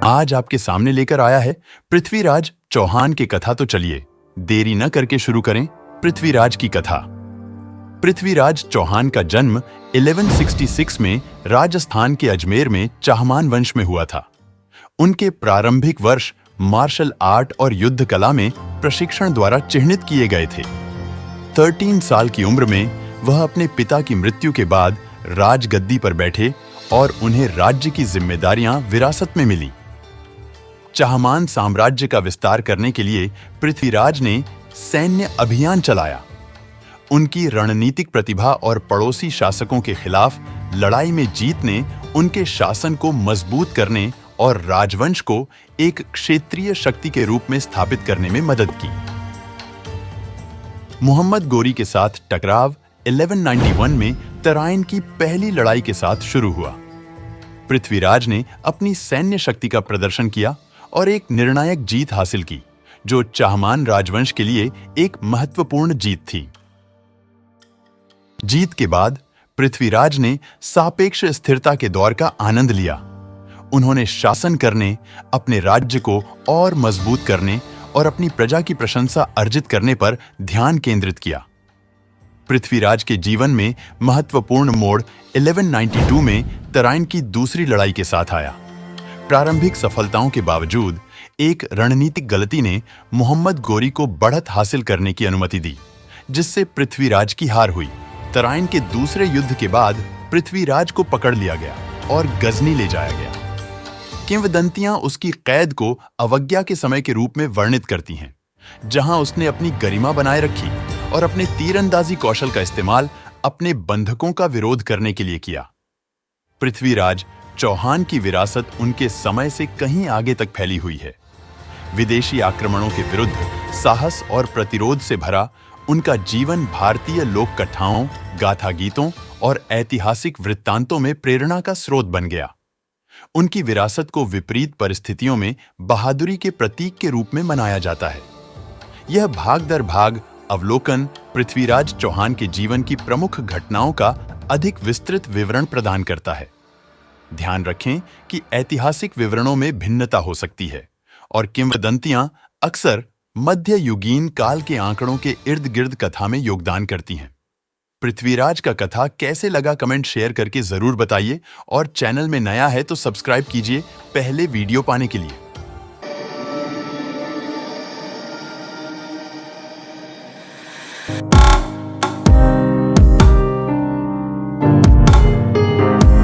आज आपके सामने लेकर आया है पृथ्वीराज चौहान की कथा। तो चलिए देरी न करके शुरू करें पृथ्वीराज की कथा। पृथ्वीराज चौहान का जन्म 1166 में राजस्थान के अजमेर में चाहमान वंश में हुआ था। उनके प्रारंभिक वर्ष मार्शल आर्ट और युद्ध कला में प्रशिक्षण द्वारा चिह्नित किए गए थे। 13 साल की उम्र में वह अपने पिता की मृत्यु के बाद राजगद्दी पर बैठे और उन्हें राज्य की जिम्मेदारियां विरासत में मिली। चाहमान साम्राज्य का विस्तार करने के लिए पृथ्वीराज ने सैन्य अभियान चलाया। उनकी रणनीतिक प्रतिभा और पड़ोसी शासकों के खिलाफ लड़ाई में जीत ने उनके शासन को मजबूत करने और राजवंश को एक क्षेत्रीय शक्ति के रूप में स्थापित करने में मदद की। मोहम्मद गोरी के साथ टकराव 1191 में तराइन की पहली लड़ाई के साथ शुरू हुआ। पृथ्वीराज ने अपनी सैन्य शक्ति का प्रदर्शन किया और एक निर्णायक जीत हासिल की, जो चाहमान राजवंश के लिए एक महत्वपूर्ण जीत थी। जीत के बाद पृथ्वीराज ने सापेक्ष स्थिरता के दौर का आनंद लिया। उन्होंने शासन करने, अपने राज्य को और मजबूत करने और अपनी प्रजा की प्रशंसा अर्जित करने पर ध्यान केंद्रित किया। पृथ्वीराज के जीवन में महत्वपूर्ण मोड़ 1192 में तराइन की दूसरी लड़ाई के साथ आया। प्रारंभिक सफलताओं के बावजूद एक रणनीतिक गलती ने मोहम्मद गोरी को बढ़त हासिल करने की अनुमति दी, जिससे पृथ्वीराज की हार हुई। तराइन के दूसरे युद्ध के बाद पृथ्वीराज को पकड़ लिया गया और गजनी ले जाया गया। किंवदंतियां उसकी कैद को अवज्ञा के समय के रूप में वर्णित करती हैं, जहां उसने अपनी गरिमा बनाए रखी और अपने तीरंदाजी कौशल का इस्तेमाल अपने बंधकों का विरोध करने के लिए किया। पृथ्वीराज चौहान की विरासत उनके समय से कहीं आगे तक फैली हुई है। विदेशी आक्रमणों के विरुद्ध साहस और प्रतिरोध से भरा उनका जीवन भारतीय लोक कथाओं, गाथा गीतों और ऐतिहासिक वृत्तांतों में प्रेरणा का स्रोत बन गया। उनकी विरासत को विपरीत परिस्थितियों में बहादुरी के प्रतीक के रूप में मनाया जाता है। यह भाग दर भाग अवलोकन पृथ्वीराज चौहान के जीवन की प्रमुख घटनाओं का अधिक विस्तृत विवरण प्रदान करता है। ध्यान रखें कि ऐतिहासिक विवरणों में भिन्नता हो सकती है और किंवदंतियां अक्सर मध्य युगीन काल के आंकड़ों के इर्द गिर्द कथा में योगदान करती हैं। पृथ्वीराज का कथा कैसे लगा कमेंट शेयर करके जरूर बताइए और चैनल में नया है तो सब्सक्राइब कीजिए पहले वीडियो पाने के लिए।